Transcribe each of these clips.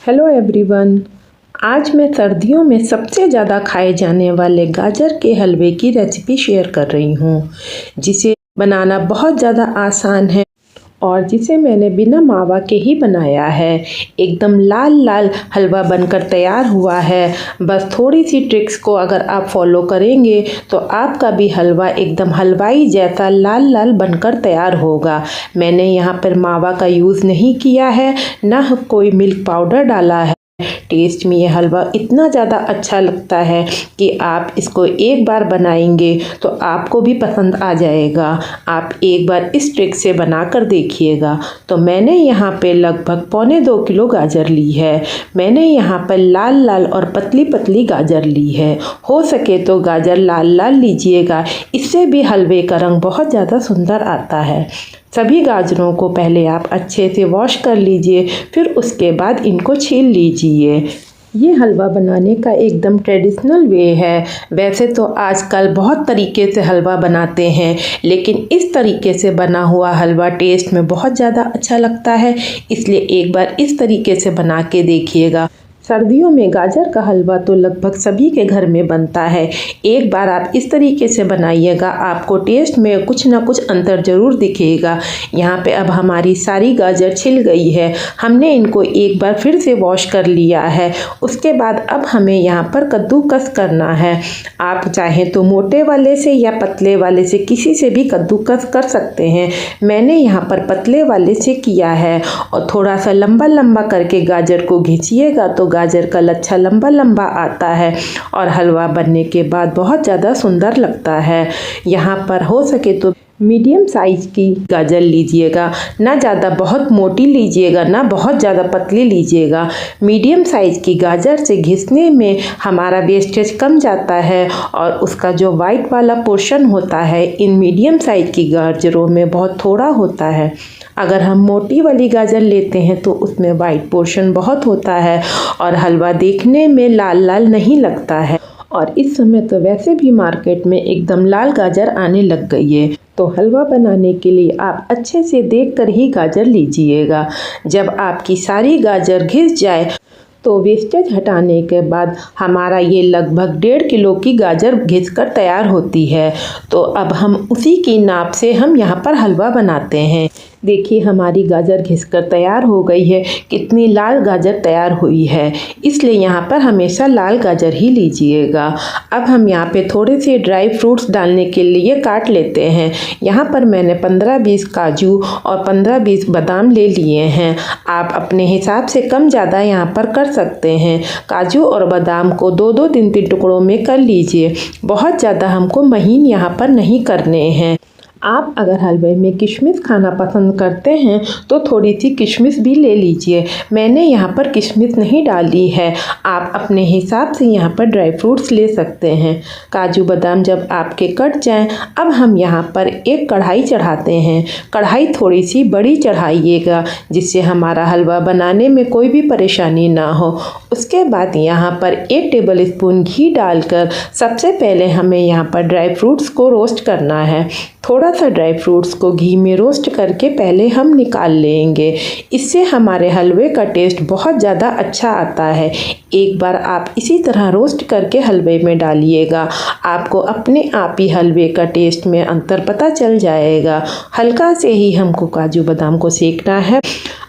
Hello everyone. आज मैं सर्दियों में सबसे ज़्यादा खाए जाने वाले गाजर के हलवे की रेसिपी शेयर कर रही हूँ, जिसे बनाना बहुत ज़्यादा आसान है और जिसे मैंने बिना मावा के ही बनाया है। एकदम लाल लाल हलवा बनकर तैयार हुआ है। बस थोड़ी सी ट्रिक्स को अगर आप फॉलो करेंगे तो आपका भी हलवा एकदम हलवाई जैसा लाल लाल बनकर तैयार होगा। मैंने यहाँ पर मावा का यूज़ नहीं किया है, ना कोई मिल्क पाउडर डाला है। टेस्ट में ये हलवा इतना ज़्यादा अच्छा लगता है कि आप इसको एक बार बनाएंगे तो आपको भी पसंद आ जाएगा। आप एक बार इस ट्रिक से बना कर देखिएगा। तो मैंने यहाँ पे लगभग 1.25 किलो गाजर ली है। मैंने यहाँ पर लाल लाल और पतली पतली गाजर ली है। हो सके तो गाजर लाल लाल लीजिएगा, इससे भी हलवे का रंग बहुत ज़्यादा सुंदर आता है। सभी गाजरों को पहले आप अच्छे से वॉश कर लीजिए, फिर उसके बाद इनको छील लीजिए। ये हलवा बनाने का एकदम ट्रेडिशनल वे है। वैसे तो आजकल बहुत तरीके से हलवा बनाते हैं, लेकिन इस तरीके से बना हुआ हलवा टेस्ट में बहुत ज़्यादा अच्छा लगता है। इसलिए एक बार इस तरीके से बना के देखिएगा। सर्दियों में गाजर का हलवा तो लगभग सभी के घर में बनता है। एक बार आप इस तरीके से बनाइएगा, आपको टेस्ट में कुछ ना कुछ अंतर ज़रूर दिखेगा। यहाँ पे अब हमारी सारी गाजर छिल गई है। हमने इनको एक बार फिर से वॉश कर लिया है। उसके बाद अब हमें यहाँ पर कद्दूकस करना है। आप चाहें तो मोटे वाले से या पतले वाले से किसी से भी कद्दूकस कर सकते हैं। मैंने यहाँ पर पतले वाले से किया है। और थोड़ा सा लंबा लंबा करके गाजर को घिसिएगा तो गाजर का लच्छा लंबा लंबा आता है और हलवा बनने के बाद बहुत ज़्यादा सुंदर लगता है। यहाँ पर हो सके तो मीडियम साइज़ की गाजर लीजिएगा, ना ज़्यादा बहुत मोटी लीजिएगा, ना बहुत ज़्यादा पतली लीजिएगा। मीडियम साइज़ की गाजर से घिसने में हमारा वेस्टेज कम जाता है और उसका जो वाइट वाला पोर्शन होता है इन मीडियम साइज़ की गाजरों में बहुत थोड़ा होता है। अगर हम मोटी वाली गाजर लेते हैं तो उसमें वाइट पोर्शन बहुत होता है और हलवा देखने में लाल लाल नहीं लगता है। और इस समय तो वैसे भी मार्केट में एकदम लाल गाजर आने लग गई है। तो हलवा बनाने के लिए आप अच्छे से देखकर ही गाजर लीजिएगा। जब आपकी सारी गाजर घिस जाए तो वेस्टेज हटाने के बाद हमारा ये लगभग 1.5 किलो की गाजर घिसकर तैयार होती है। तो अब हम उसी की नाप से हम यहाँ पर हलवा बनाते हैं। देखिए हमारी गाजर घिसकर तैयार हो गई है। कितनी लाल गाजर तैयार हुई है, इसलिए यहाँ पर हमेशा लाल गाजर ही लीजिएगा। अब हम यहाँ पे थोड़े से ड्राई फ्रूट्स डालने के लिए काट लेते हैं। यहाँ पर मैंने 15-20 काजू और 15-20 बादाम ले लिए हैं। आप अपने हिसाब से कम ज़्यादा यहाँ पर कर सकते हैं। काजू और बादाम को 2-2 3-3 टुकड़ों में कर लीजिए। बहुत ज़्यादा हमको महीन यहाँ पर नहीं करने हैं। आप अगर हलवे में किशमिश खाना पसंद करते हैं तो थोड़ी सी किशमिश भी ले लीजिए। मैंने यहाँ पर किशमिश नहीं डाली है। आप अपने हिसाब से यहाँ पर ड्राई फ्रूट्स ले सकते हैं। काजू बादाम जब आपके कट जाएं, अब हम यहाँ पर एक कढ़ाई चढ़ाते हैं। कढ़ाई थोड़ी सी बड़ी चढ़ाइएगा, जिससे हमारा हलवा बनाने में कोई भी परेशानी ना हो। उसके बाद यहाँ पर 1 टेबल स्पून घी डालकर सबसे पहले हमें यहाँ पर ड्राई फ्रूट्स को रोस्ट करना है। थोड़ा सा ड्राई फ्रूट्स को घी में रोस्ट करके पहले हम निकाल लेंगे। इससे हमारे हलवे का टेस्ट बहुत ज़्यादा अच्छा आता है। एक बार आप इसी तरह रोस्ट करके हलवे में डालिएगा, आपको अपने आप ही हलवे का टेस्ट में अंतर पता चल जाएगा। हल्का से ही हमको काजू बादाम को सेकना है।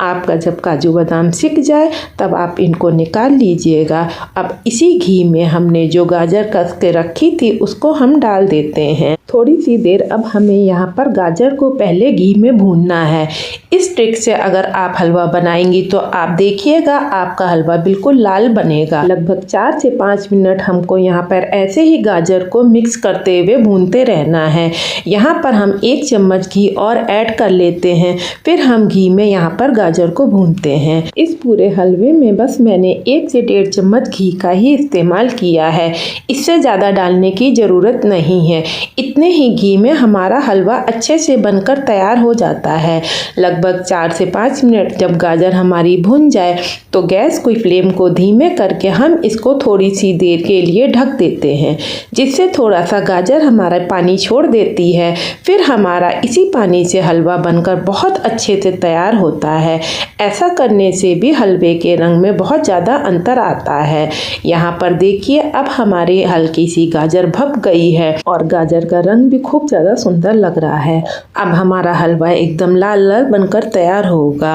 आपका जब काजू बादाम सिक जाए तब आप इनको निकाल लीजिएगा। अब इसी घी में हमने जो गाजर कस के रखी थी उसको हम डाल देते हैं। थोड़ी सी देर अब हमें यहाँ पर गाजर को पहले घी में भूनना है। इस ट्रिक से अगर आप हलवा बनाएंगी तो आप देखिएगा आपका हलवा बिल्कुल लाल बनेगा। लगभग 4 से 5 मिनट हमको यहाँ पर ऐसे ही गाजर को मिक्स करते हुए भूनते रहना है। यहाँ पर हम 1 चम्मच घी और ऐड कर लेते हैं। फिर हम घी में यहाँ पर गाजर को भूनते हैं। इस पूरे हलवे में बस मैंने 1 से 1.5 चम्मच घी का ही इस्तेमाल किया है। इससे ज़्यादा डालने की ज़रूरत नहीं है। इतने ही घी में हमारा हलवा अच्छे से बनकर तैयार हो जाता है। लगभग 4 से 5 मिनट जब गाजर हमारी भुन जाए तो गैस की फ्लेम को धीमे करके हम इसको थोड़ी सी देर के लिए ढक देते हैं, जिससे थोड़ा सा गाजर हमारा पानी छोड़ देती है। फिर हमारा इसी पानी से हलवा बनकर बहुत अच्छे से तैयार होता है। ऐसा करने से भी हलवे के रंग में बहुत ज़्यादा अंतर आता है। यहाँ पर देखिए अब हमारी हल्की सी गाजर भप गई है और गाजर का रंग भी खूब ज़्यादा सुंदर लग रहा है। अब हमारा हलवा एकदम लाल लाल बनकर तैयार होगा।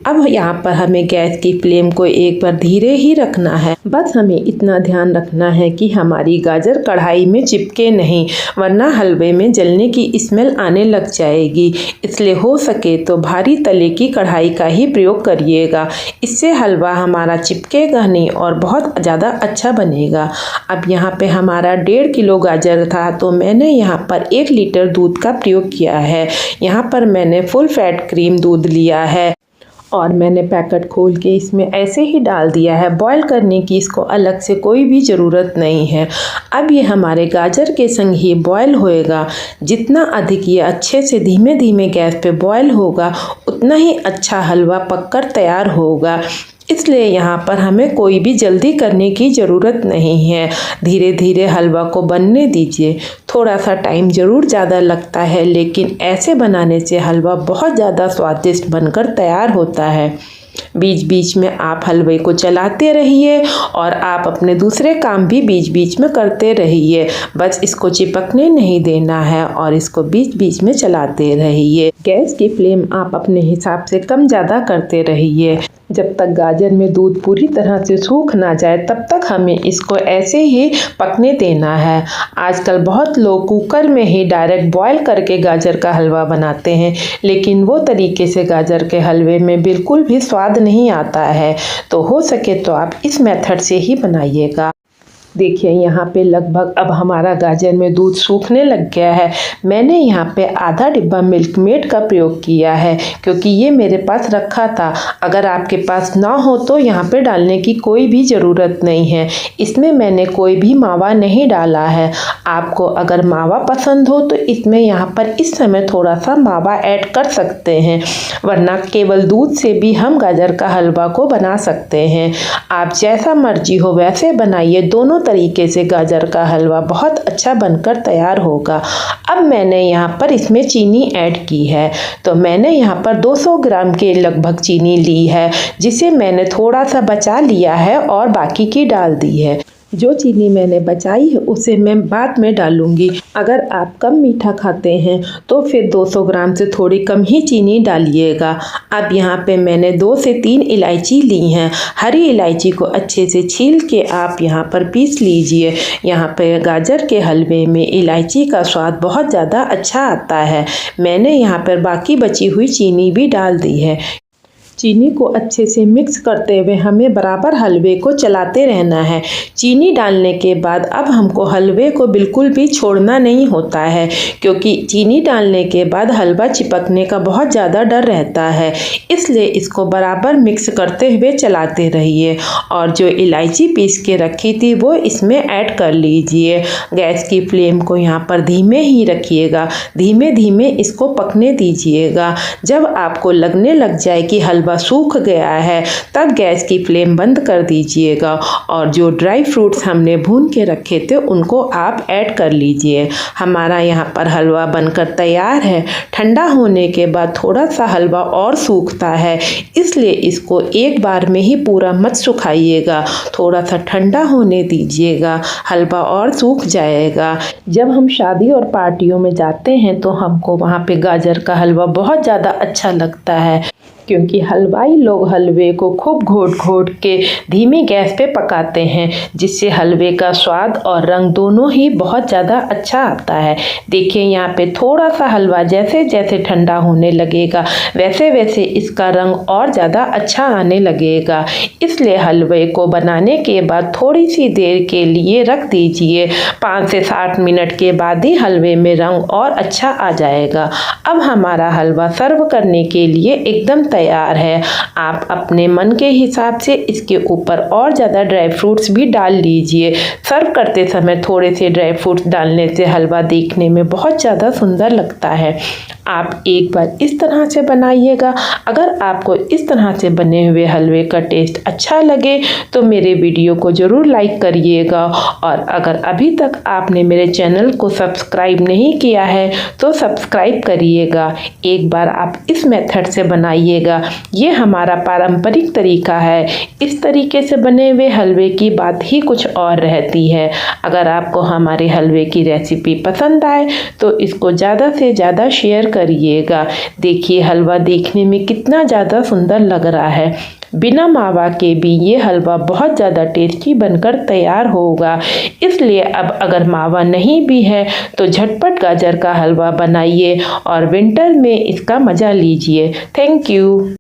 अब यहाँ पर हमें गैस की फ्लेम को एक बार धीरे ही रखना है। बस हमें इतना ध्यान रखना है कि हमारी गाजर कढ़ाई में चिपके नहीं, वरना हलवे में जलने की स्मेल आने लग जाएगी। इसलिए हो सके तो भारी तले की कढ़ाई का ही प्रयोग करिएगा, इससे हलवा हमारा चिपकेगा नहीं और बहुत ज़्यादा अच्छा बनेगा। अब यहाँ पे हमारा 1.5 किलो गाजर था, तो मैंने यहाँ पर 1 लीटर दूध का प्रयोग किया है। यहाँ पर मैंने फुल फैट क्रीम दूध लिया है और मैंने पैकेट खोल के इसमें ऐसे ही डाल दिया है। बॉईल करने की इसको अलग से कोई भी ज़रूरत नहीं है। अब ये हमारे गाजर के संग ही बॉईल होएगा। जितना अधिक ये अच्छे से धीमे धीमे गैस पे बॉईल होगा, उतना ही अच्छा हलवा पककर तैयार होगा। इसलिए यहाँ पर हमें कोई भी जल्दी करने की ज़रूरत नहीं है। धीरे धीरे हलवा को बनने दीजिए। थोड़ा सा टाइम ज़रूर ज़्यादा लगता है, लेकिन ऐसे बनाने से हलवा बहुत ज़्यादा स्वादिष्ट बनकर तैयार होता है। बीच बीच में आप हलवे को चलाते रहिए और आप अपने दूसरे काम भी बीच बीच में करते रहिए। बस इसको चिपकने नहीं देना है और इसको बीच बीच में चलाते रहिए। गैस की फ्लेम आप अपने हिसाब से कम ज़्यादा करते रहिए। जब तक गाजर में दूध पूरी तरह से सूख ना जाए तब तक हमें इसको ऐसे ही पकने देना है। आजकल बहुत लोग कुकर में ही डायरेक्ट बॉईल करके गाजर का हलवा बनाते हैं, लेकिन वो तरीके से गाजर के हलवे में बिल्कुल भी स्वाद नहीं आता है। तो हो सके तो आप इस मेथड से ही बनाइएगा। देखिए यहाँ पे लगभग अब हमारा गाजर में दूध सूखने लग गया है। मैंने यहाँ पे आधा डिब्बा मिल्क मेड का प्रयोग किया है, क्योंकि ये मेरे पास रखा था। अगर आपके पास ना हो तो यहाँ पे डालने की कोई भी ज़रूरत नहीं है। इसमें मैंने कोई भी मावा नहीं डाला है। आपको अगर मावा पसंद हो तो इसमें यहाँ पर इस समय थोड़ा सा मावा ऐड कर सकते हैं, वरना केवल दूध से भी हम गाजर का हलवा को बना सकते हैं। आप जैसा मर्जी हो वैसे बनाइए। दोनों तरीके से गाजर का हलवा बहुत अच्छा बनकर तैयार होगा। अब मैंने यहाँ पर इसमें चीनी ऐड की है, तो मैंने यहाँ पर 200 ग्राम के लगभग चीनी ली है, जिसे मैंने थोड़ा सा बचा लिया है और बाकी की डाल दी है। जो चीनी मैंने बचाई है उसे मैं बाद में डालूंगी। अगर आप कम मीठा खाते हैं तो फिर 200 ग्राम से थोड़ी कम ही चीनी डालिएगा। अब यहाँ पे मैंने 2 से 3 इलायची ली हैं। हरी इलायची को अच्छे से छील के आप यहाँ पर पीस लीजिए। यहाँ पे गाजर के हलवे में इलायची का स्वाद बहुत ज़्यादा अच्छा आता है। मैंने यहाँ पर बाकी बची हुई चीनी भी डाल दी है। चीनी को अच्छे से मिक्स करते हुए हमें बराबर हलवे को चलाते रहना है। चीनी डालने के बाद अब हमको हलवे को बिल्कुल भी छोड़ना नहीं होता है, क्योंकि चीनी डालने के बाद हलवा चिपकने का बहुत ज़्यादा डर रहता है। इसलिए इसको बराबर मिक्स करते हुए चलाते रहिए और जो इलायची पीस के रखी थी वो इसमें ऐड कर लीजिए। गैस की फ्लेम को यहाँ पर धीमे ही रखिएगा। धीमे धीमे इसको पकने दीजिएगा। जब आपको लगने लग जाए कि हलवा सूख गया है, तब गैस की फ्लेम बंद कर दीजिएगा और जो ड्राई फ्रूट्स हमने भून के रखे थे उनको आप ऐड कर लीजिए। हमारा यहाँ पर हलवा बनकर तैयार है। ठंडा होने के बाद थोड़ा सा हलवा और सूखता है, इसलिए इसको एक बार में ही पूरा मत सुखाइएगा। थोड़ा सा ठंडा होने दीजिएगा, हलवा और सूख जाएगा। जब हम शादी और पार्टियों में जाते हैं तो हमको वहाँ पे गाजर का हलवा बहुत ज़्यादा अच्छा लगता है, क्योंकि हलवाई लोग हलवे को खूब घोट घोट के धीमी गैस पे पकाते हैं, जिससे हलवे का स्वाद और रंग दोनों ही बहुत ज़्यादा अच्छा आता है। देखिए यहाँ पे थोड़ा सा हलवा जैसे जैसे ठंडा होने लगेगा वैसे वैसे इसका रंग और ज़्यादा अच्छा आने लगेगा। इसलिए हलवे को बनाने के बाद थोड़ी सी देर के लिए रख दीजिए। 5 से 7 मिनट के बाद ही हलवे में रंग और अच्छा आ जाएगा। अब हमारा हलवा सर्व करने के लिए एकदम तैयार है। आप अपने मन के हिसाब से इसके ऊपर और ज़्यादा ड्राई फ्रूट्स भी डाल लीजिए। सर्व करते समय थोड़े से ड्राई फ्रूट्स डालने से हलवा देखने में बहुत ज़्यादा सुंदर लगता है। आप एक बार इस तरह से बनाइएगा। अगर आपको इस तरह से बने हुए हलवे का टेस्ट अच्छा लगे तो मेरे वीडियो को ज़रूर लाइक करिएगा, और अगर अभी तक आपने मेरे चैनल को सब्सक्राइब नहीं किया है तो सब्सक्राइब करिएगा। एक बार आप इस मेथड से बनाइएगा। ये हमारा पारंपरिक तरीका है। इस तरीके से बने हुए हलवे की बात ही कुछ और रहती है। अगर आपको हमारे हलवे की रेसिपी पसंद आए तो इसको ज़्यादा से ज़्यादा शेयर करिएगा। देखिए हलवा देखने में कितना ज़्यादा सुंदर लग रहा है। बिना मावा के भी ये हलवा बहुत ज़्यादा टेस्टी बनकर तैयार होगा। इसलिए अब अगर मावा नहीं भी है तो झटपट गाजर का हलवा बनाइए और विंटर में इसका मज़ा लीजिए। Thank you.